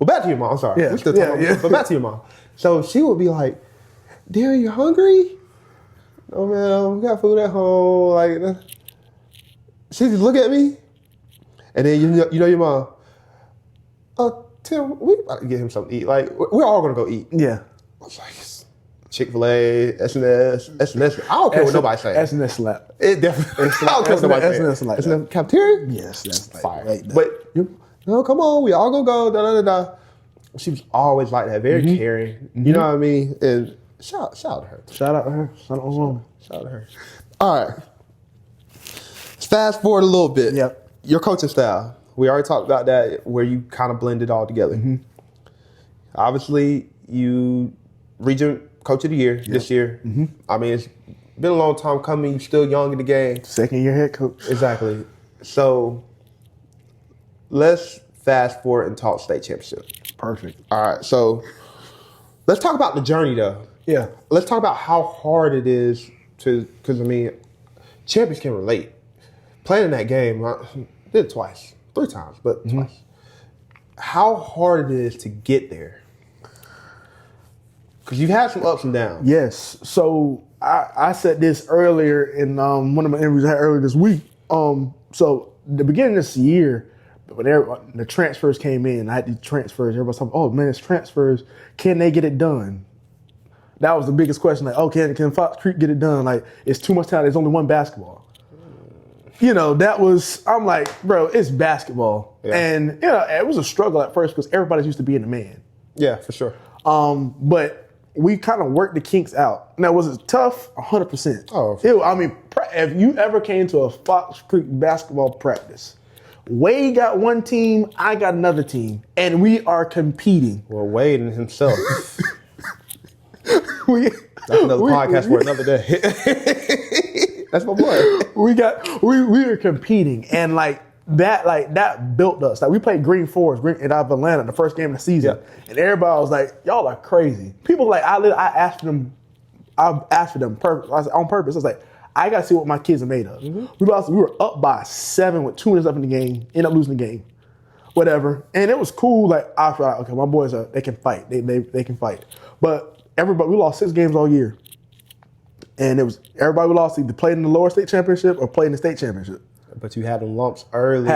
back to your mom, I'm sorry. Yeah. We're still talking, but back to your mom. So she would be like, Darren, you hungry? Oh man, we got food at home. Like, she'd look at me. And then you know your mom, Tim, we about to get him something to eat. Like, we're all gonna go eat. Yeah. I was like, Chick-fil-A, S&S. I don't care what nobody say. S&S slap. It definitely. I don't care what nobody say. S&S like S&S cafeteria? Yes, that's like fire. Like that. But no, come on, we all gonna go. Da da da da. She was always like that, very caring. You know what I mean? And shout out to her. Shout out to her. Shout out to her. All right. Let's fast forward a little bit. Yep. Your coaching style. We already talked about that, where you kind of blend it all together. Obviously, you region coach of the year this year. I mean, it's been a long time coming. You're still young in the game. Second year head coach. Exactly. So let's fast forward and talk state championship. Perfect. All right. So let's talk about the journey, though. Yeah. Let's talk about how hard it is because I mean, champions can relate. Playing in that game, I did it twice, 3 times, but twice. How hard it is to get there. Because you've had some ups and downs. Yes. So I said this earlier in one of my interviews I had earlier this week. So the beginning of this year, when the transfers came in, I had these transfers. Everybody's talking, oh man, it's transfers. Can they get it done? That was the biggest question. Like, oh, can Fox Creek get it done? Like, it's too much time. There's only one basketball. You know, I'm like, bro, it's basketball. Yeah. And, you know, it was a struggle at first because everybody's used to being a man. Yeah, for sure. But we kind of worked the kinks out. Now, was it tough? 100%. Oh, I mean, if you ever came to a Fox Creek basketball practice, Wade got one team, I got another team, and we are competing. Well, Wade and himself. That's another podcast for another day. That's my boy. We were competing, and that built us. Like, we played Green Forest out of Atlanta the first game of the season, and everybody was like, "Y'all are crazy." People I asked them on purpose. I was like, I gotta see what my kids are made of. We were up by 7 with 2 minutes left in the game, ended up losing the game, whatever, and it was cool. Like, I thought, okay, my boys they can fight. They can fight, but we lost 6 games all year. And it was everybody we lost either played in the lower state championship or played in the state championship. But you had them lumps early.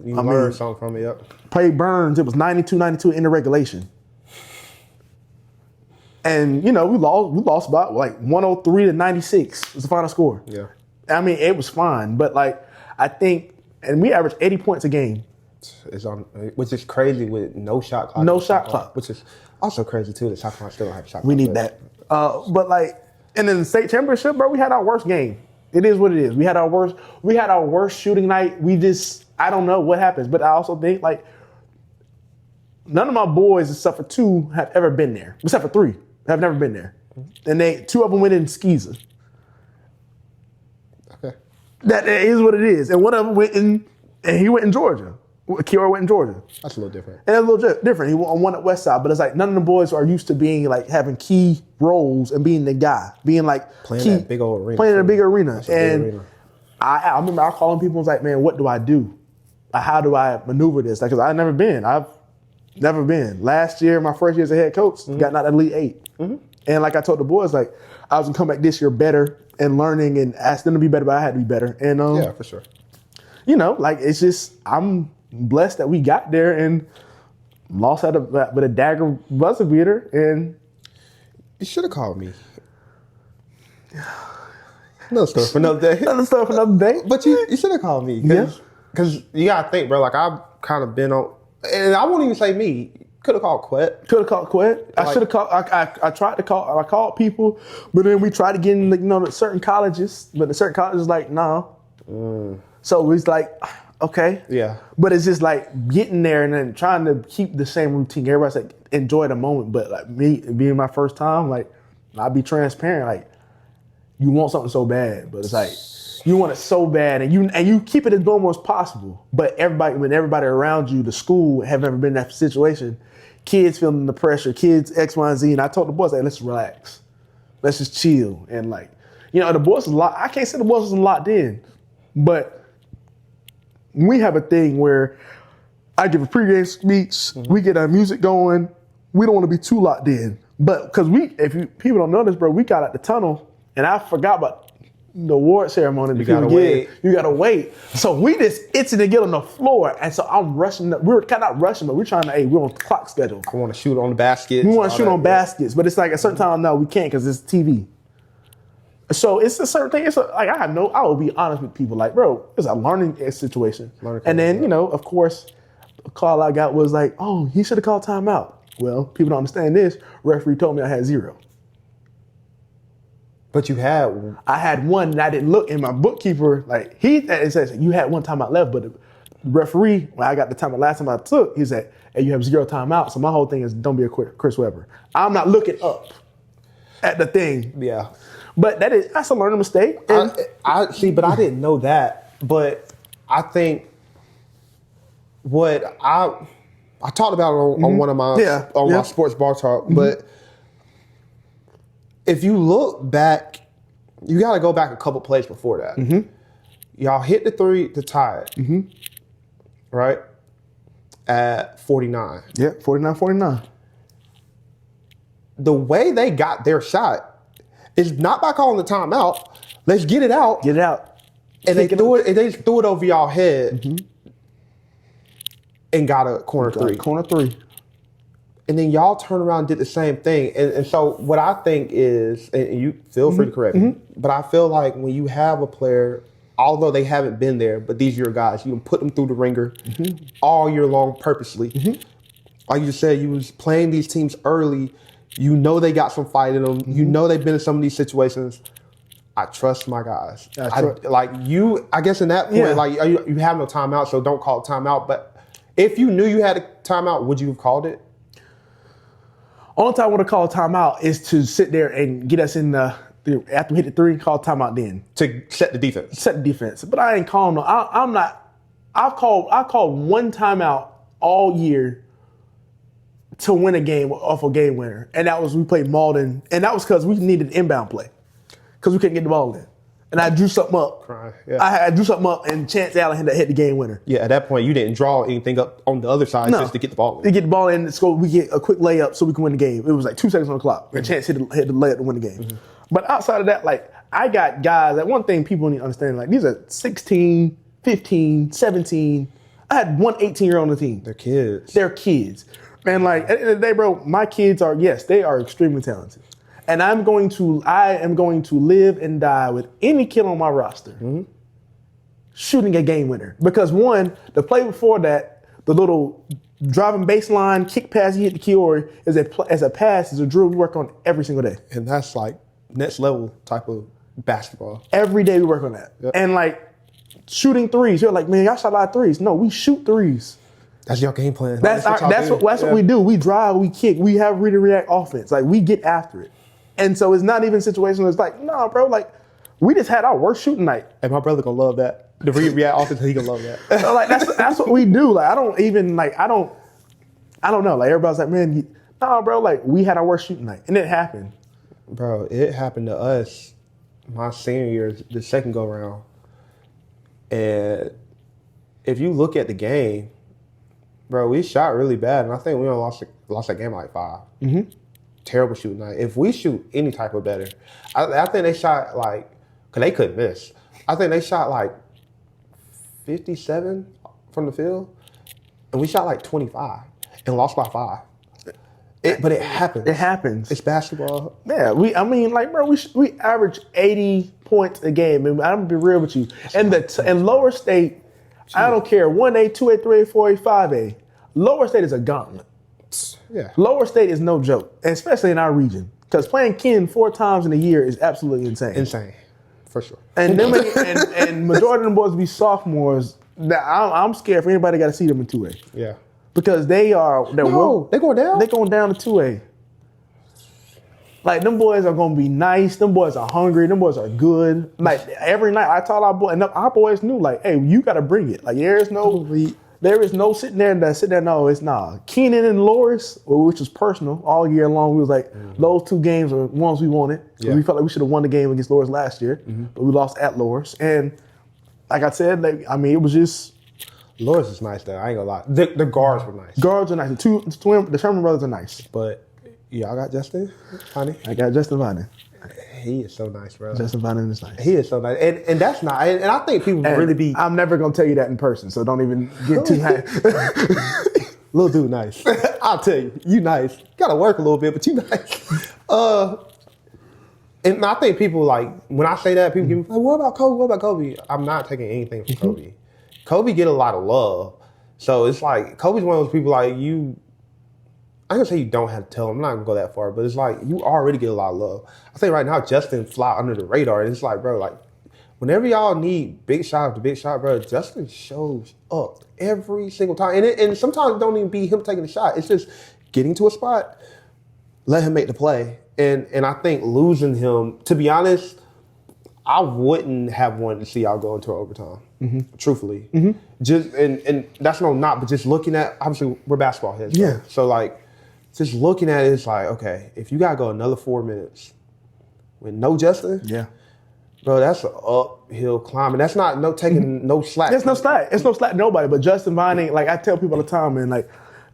You learned something from it, yep. Played Burns, it was 92-92 in the regulation. And, you know, we lost about like 103-96 was the final score. Yeah. I mean, it was fine. But like, I think, and we averaged 80 points a game. Which is crazy with no shot clock. No shot clock. Which is also crazy too, the shot clock still don't have a shot clock. We need that. But like, and in the state championship, bro, we had our worst game. It is what it is. We had our worst shooting night. I don't know what happens, but I also think like none of my boys except for 2 have ever been there. Except for 3 have never been there. And 2 of them went in Skeezer. Okay. That is what it is. And one of them and he went in Georgia. Kiora went in Georgia. That's a little different. And it's a little different. He won at West Side, but it's like none of the boys are used to being like having key roles and being the guy, being like playing in that big old arena. Playing in a big arena. That's a big arena. I remember I calling people and was like, man, what do I do? How do I maneuver this? Like, cause I've never been. Last year, my first year as a head coach, got out of Elite 8. And like I told the boys, like I was gonna come back this year better and learning and ask them to be better, but I had to be better. And yeah, for sure. You know, like it's just I'm blessed that we got there and lost with a dagger buzzer beater. And you should have called me. Another story for another day. But you should have called me. Because you got to think, bro, like I've kind of been on, and I won't even say me. Could have called Quet. I should have called. I tried to call. I called people, but then we tried to get in, to certain colleges, but the certain colleges like no. So it's like, okay, yeah. But it's just like getting there and then trying to keep the same routine. Everybody's like enjoy the moment, but like me being my first time, like I'll be transparent. Like you want something so bad, but it's like you want it so bad, and you keep it as normal as possible. But everybody around you, the school, have never been in that situation. Kids feeling the pressure, kids X, Y, and Z. And I told the boys, like, let's relax. Let's just chill. And like, the boys was locked. I can't say the boys wasn't locked in, but we have a thing where I give a pregame speech, we get our music going. We don't want to be too locked in. But because people don't know this, bro, we got out the tunnel and I forgot about the award ceremony. You gotta wait. You gotta wait. So we just itching to get on the floor, and so I'm rushing. We're kind of not rushing, but we're trying to. We're on clock schedule. I want to shoot on the baskets. We want to shoot on baskets, but it's like a certain time. No, we can't because it's TV. So it's a certain thing. I will be honest with people. Like, bro, it's a learning situation. And then of course, a call I got was like, oh, he should have called timeout. Well, people don't understand this. Referee told me I had 0. But you had one. I had one, and I didn't look. And my bookkeeper, like it says you had 1 timeout left, but the referee, when I got the timeout last time I took, he said, "Hey, you have 0 timeout." So my whole thing is, don't be a Chris Webber. I'm not looking up at the thing. Yeah, but that's a learning mistake. And I see, but I didn't know that. But I think what I talked about on one of my my sports bar talk, but. If you look back, you got to go back a couple plays before that. Y'all hit the 3 to tie it, right? At 49. Yeah, 49-49. The way they got their shot is not by calling the timeout. Let's get it out. Get it out. And they threw it over y'all head and got a corner 3. Corner 3. And then y'all turn around and did the same thing. And so what I think is, and you feel free to correct me, but I feel like when you have a player, although they haven't been there, but these are your guys, you can put them through the ringer all year long purposely. Like you said, you was playing these teams early. You know they got some fight in them. You know they've been in some of these situations. I trust my guys. I guess in that point, like you have no timeout, so don't call it timeout. But if you knew you had a timeout, would you have called it? Only time I would have called timeout is to sit there and get us in after we hit the 3, call timeout then. To set the defense. But I ain't calling no. I'm not. I've called 1 timeout all year to win a game off a game winner, and that was we played Malden, and that was because we needed inbound play because we couldn't get the ball in. And I drew something up. I drew something up, and Chance Allen had to hit the game winner. Yeah, at that point, you didn't draw anything up on the other side just to get the ball in. To get the ball in, so we get a quick layup so we can win the game. It was like 2 seconds on the clock, and Chance hit the layup to win the game. But outside of that, like, I got guys, that one thing people need to understand, like, these are 16, 15, 17. I had one 18-year-old on the team. They're kids. And, like, at the end of the day, bro, my kids are, yes, they are extremely talented. And I am going to live and die with any kid on my roster shooting a game winner. Because one, the play before that, the little driving baseline kick pass you hit to Kiori is a pass, is a drill we work on every single day. And that's like next level type of basketball. Every day we work on that. Yep. And like shooting threes, you're like, man, y'all shot a lot of threes. No, we shoot threes. That's your game plan. That's what we do. We drive, we kick, we have read and react offense. Like we get after it. And so it's not even a situation where it's like, nah, bro, like We just had our worst shooting night. And my brother gonna love that. The react often, he gonna love that. So, like that's what we do. Like I don't know. Like everybody's like, man, nah, bro. Like we had our worst shooting night, and it happened. Bro, it happened to us my senior year, the second go round. And if you look at the game, bro, we shot really bad, and I think we only lost that game by like 5. Mm-hmm. Terrible shooting night. If we shoot any type of better, I think they shot like, because they couldn't miss. I think they shot like 57 from the field, and we shot like 25 and lost by 5. But it happens. It happens. It's basketball. Yeah, bro, we average 80 points a game. And I'm gonna be real with you. And lower state, I don't care, 1A, 2A, 3A, 4A, 5A. Lower state is a gauntlet. Yeah. Lower state is no joke, especially in our region. Because playing Ken 4 times in a year is absolutely insane. Insane, for sure. And them and majority of them boys be sophomores. I'm scared for anybody got to see them in 2A. Yeah. Because they're going down? They're going down to 2A. Like, them boys are going to be nice. Them boys are hungry. Them boys are good. Like, every night I told our boys, and our boys knew, like, hey, you got to bring it. Like, there is no sitting there no, it's nah. Keenan and Loris, which was personal all year long, we was like, those 2 games are ones we wanted. Yeah. We felt like we should have won the game against Loris last year, but we lost at Loris. And like I said, it was just... Loris is nice, though. I ain't gonna lie. The guards were nice. Guards are nice. The Sherman brothers are nice. But y'all got Justin Viney? I got Justin Viney. He is so nice, bro. Justin Viney is nice. He is so nice. And that's not, and I think people really be... I'm never going to tell you that in person, so don't even get too high. Little dude nice. I'll tell you, you nice. Got to work a little bit, but you nice. And I think people, like, when I say that, people give me, like, what about Kobe? What about Kobe? I'm not taking anything from Kobe. Kobe get a lot of love. So it's like, Kobe's one of those people, like, you... I'm gonna say you don't have to tell him. I'm not gonna go that far, but it's like you already get a lot of love. I think right now Justin fly under the radar, and it's like, bro, like whenever y'all need big shot after big shot, bro, Justin shows up every single time. And sometimes it don't even be him taking the shot. It's just getting to a spot, let him make the play. And I think losing him, to be honest, I wouldn't have wanted to see y'all go into overtime. Truthfully, just and that's no knock, but just looking at, obviously we're basketball heads. Yeah. Right? So like. Just looking at it, it's like, okay, if you gotta go another 4 minutes with no Justin, bro, that's an uphill climb, and that's not taking no slack. It's no slack. It's no slack to nobody. But Justin Viney, like I tell people all the time, man, like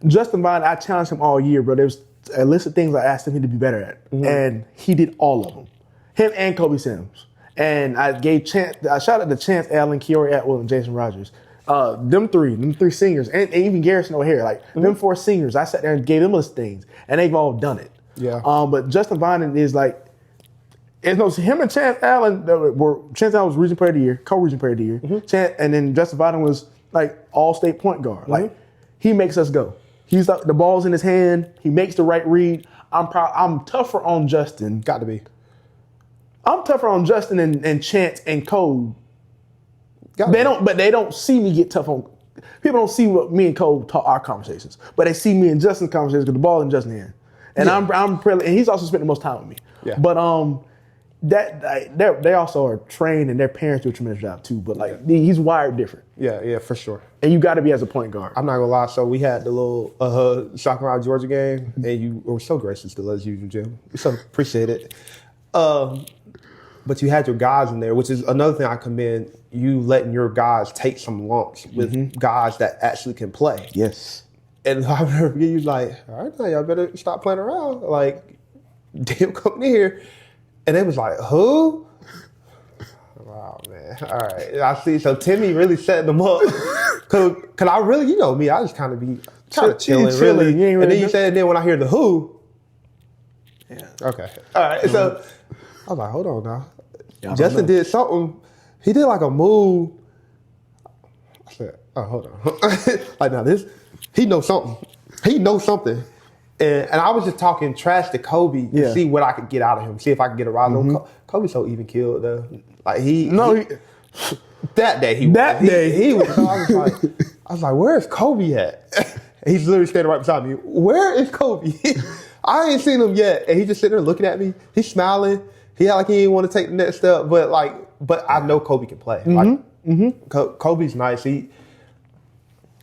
Justin Viney, I challenged him all year, bro. There's a list of things I asked him to be better at, and he did all of them. Him and Kobe Sims, and I shout out to Chance Allen, Kiori Atwell, and Jason Rogers. Them three seniors, and even Garrison O'Hare, like them 4 seniors, I sat there and gave them list things, and they've all done it. Yeah. But Justin Viney is like, him and Chance Allen Chance Allen was Region Player of the Year, co-Region Player of the Year, and then Justin Viney was like all-state point guard. Like he makes us go. He's like, the ball's in his hand. He makes the right read. I'm tougher on Justin. Got to be. I'm tougher on Justin and Chance and Cole. They don't see me get tough on. People don't see what me and Cole talk our conversations, but they see me and Justin's conversations because the ball in Justin's hand, and and he's also spent the most time with me. Yeah. But they also are trained, and their parents do a tremendous job too. But like he's wired different. Yeah, for sure. And you got to be as a point guard. I'm not gonna lie. So we had the little Shock Around Georgia game, and you were so gracious to let us use your gym. So appreciate it. But you had your guys in there, which is another thing I commend you letting your guys take some lumps with guys that actually can play. Yes. And I remember you like, all right, now y'all better stop playing around. Like, damn, coming in here. And they was like, who? Wow, man. All right. I see. So Timmy really setting them up. Cause I really, you know me, I just kind of be kind of chilling, really. And then you said, and then when I hear the who. Yeah. Okay. All right. So I was like, hold on now. Justin did something. He did like a move. I said, oh, hold on. Like now he knows something. He knows something. And I was just talking trash to Kobe to see what I could get out of him, see if I could get a rise on. Kobe's so even killed though. Like that day he was. So I was like, where's Kobe at? He's literally standing right beside me. Where is Kobe? I ain't seen him yet. And he's just sitting there looking at me. He's smiling. he had like he didn't want to take the next step, but I know Kobe can play. Kobe's nice.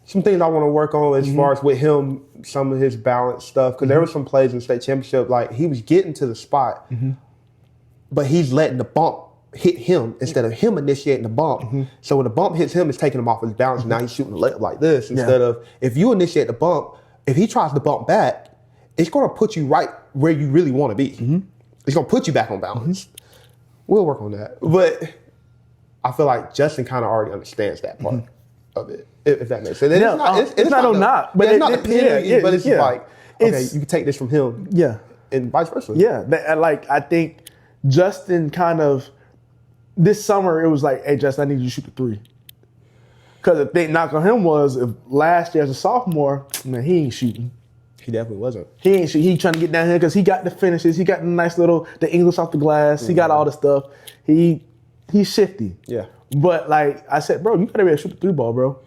Some things I want to work on as far as with him, some of his balance stuff. Because there were some plays in the state championship, like he was getting to the spot, but he's letting the bump hit him instead of him initiating the bump. So when the bump hits him, it's taking him off his balance. Now he's shooting the layup like this instead of if you initiate the bump. If he tries to bump back, it's going to put you right where you really want to be. It's going to put you back on balance. We'll work on that, but I feel like Justin kind of already understands that part of it. If that makes sense. It's not it's not the penalty, but it's like, okay, you can take this from him. Yeah. And vice versa. Yeah. I think Justin kind of, this summer, it was like, hey, Justin, I need you to shoot the three. Because the thing knock on him was, if last year as a sophomore, man, he ain't shooting. He definitely wasn't. He ain't shooting. He trying to get down here because he got the finishes. He got the nice little, the English off the glass. He got all the stuff. He's shifty. Yeah. But like I said, bro, you got to be able to shoot the three ball, bro.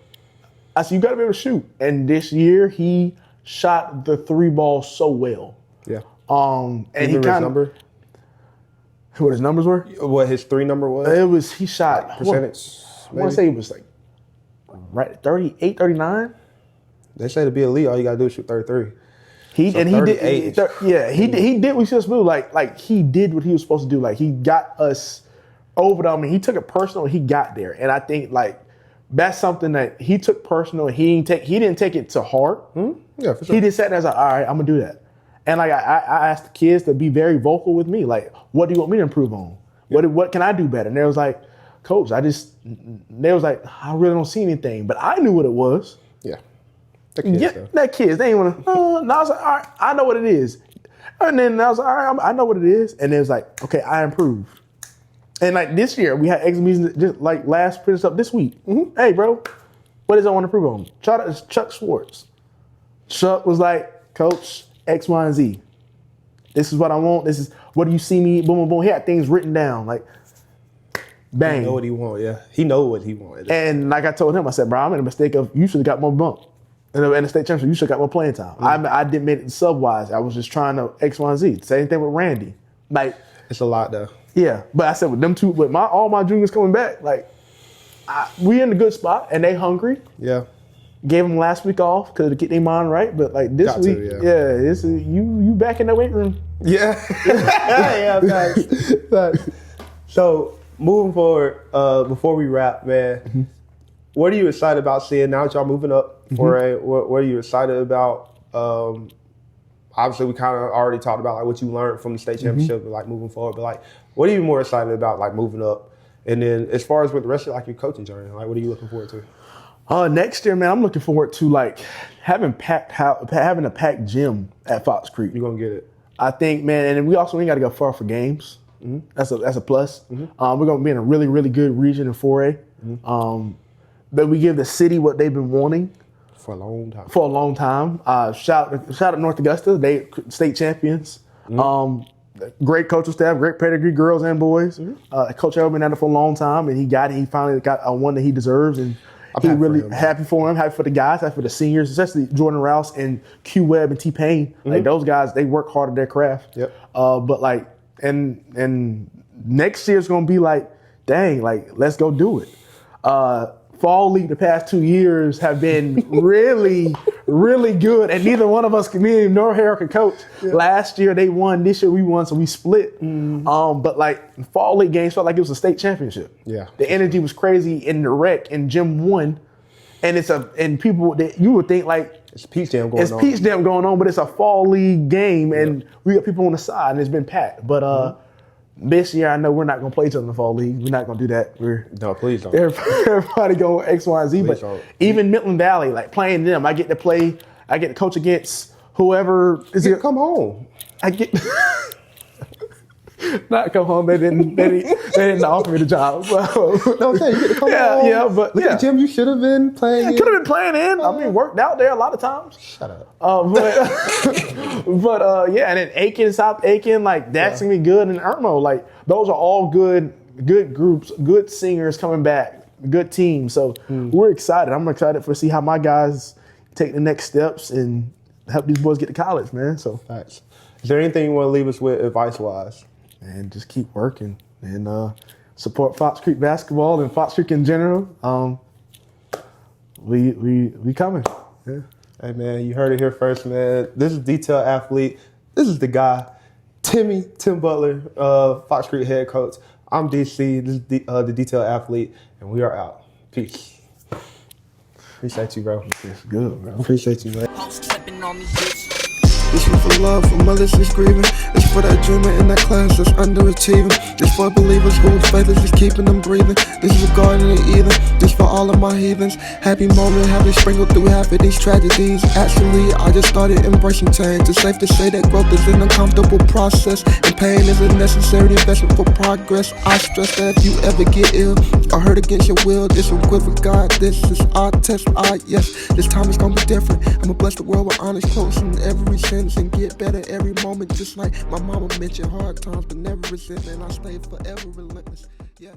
I said, you got to be able to shoot. And this year, he shot the three ball so well. Yeah. And he kind of, number? What his numbers were? What his 3 number was? It was, he shot, like percentage. I want to say it was like, right, 38, 39. They say to be elite, all you got to do is shoot 33. He did what he was supposed to do. Like he did what he was supposed to do. Like he got us over them, and he took it personal. And he got there, and I think like that's something that he took personal. He didn't take it to heart. Yeah, for sure. He just sat there and was like, all right, I'm gonna do that. And like I asked the kids to be very vocal with me. Like, what do you want me to improve on? What can I do better? And they was like, Coach, they was like, I really don't see anything, but I knew what it was. Yeah. That kids, they ain't want to. And I was like, all right, I know what it is. And then I was like, all right, I know what it is. And it was like, okay, I improved. And like this year, we had exit meetings just like last finished up this week. Hey, bro, what does I want to improve on? Chuck Schwartz. Chuck was like, Coach, X, Y, and Z. This is what I want. This is what do you see me? Boom, boom, boom. He had things written down. Like, bang. He know what he want. Yeah, he know what he wanted. And like I told him, I said, bro, I made a mistake of you should have got more bump. In the state championship, you should have got more playing time. I didn't make it sub-wise. I was just trying to X, Y, and Z. Same thing with Randy. Like, it's a lot though. Yeah, but I said with them two, with all my juniors coming back, like we in a good spot and they hungry. Yeah. Gave them last week off because to get their mind right, but like this week, this is you back in the weight room. Yeah. Facts. So moving forward, before we wrap, man, what are you excited about seeing now that y'all moving up? What are you excited about? Obviously, we kind of already talked about like what you learned from the state championship and like moving forward. But like, what are you more excited about like moving up? And then as far as with the rest of like your coaching journey, like what are you looking forward to? Next year, man, I'm looking forward to like having a packed gym at Fox Creek. You're gonna get it. I think, man, and we ain't got to go far for games. That's a plus. We're gonna be in a really, really good region in 4A. But we give the city what they've been wanting. For a long time. Shout out North Augusta. They state champions. Great coaching staff, great pedigree, girls and boys. Coach L been at it for a long time, and he finally got a one that he deserves, and I'm really happy for him, happy for the guys, happy for the seniors, especially Jordan Rouse and Q Webb and T Pain. Like those guys, they work hard at their craft. Yep. But like, and next year's gonna be like, dang, like let's go do it. Fall league the past 2 years have been really, really good, and neither one of us, me nor Harold, could coach. Yeah. Last year they won, this year we won, so we split. But like fall league games felt like it was a state championship. Yeah, the energy was crazy in the rec, and Gym 1, and people that you would think like it's peach jam going on. It's peach jam going on, but it's a fall league game, and we got people on the side, and it's been packed. But this year, I know we're not going to play each other in the fall league. We're not going to do that. No, please don't. Everybody going X, Y, and Z. Please but don't. Even Midland Valley, like playing them, I get to coach against whoever. Come home. I get not come home. They didn't offer me the job. So. No, I'm saying you get to come home. Yeah, but look at Jim. You should have been playing. Could have been playing in. I mean, worked out there a lot of times. Shut up. But and then Aiken, South Aiken, like that's gonna be good. And Irmo, like those are all good groups, good singers coming back, good teams. So we're excited. I'm excited to see how my guys take the next steps and help these boys get to college, man. So, thanks. Is there anything you want to leave us with advice-wise? and just keep working and support Fox Creek basketball and Fox Creek in general. We coming. Yeah. Hey man, you heard it here first, man. This is Detail Athlete. This is the guy, Tim Butler, Fox Creek head coach. I'm DC. This is the Detail Athlete, and we are out. Peace. Appreciate you, bro. It's good, bro. Appreciate you, man. This one for love, for mothers that's grieving. It's for that dreamer in that class that's underachieving. It's for believers whose faith is just keeping them breathing. This is a garden of Eden, just for all of my heathens. Happy moment, happy sprinkled through half of these tragedies. Actually, I just started embracing change. It's safe to say that growth is an uncomfortable process, and pain is a necessary investment for progress. I stress that if you ever get ill or hurt against your will, this one with God. This is our test. Yes, this time is gonna be different. I'ma bless the world with honest quotes in every sense and get better every moment. Just like my mama mentioned, hard times but never resentment. I stay forever relentless. Yeah.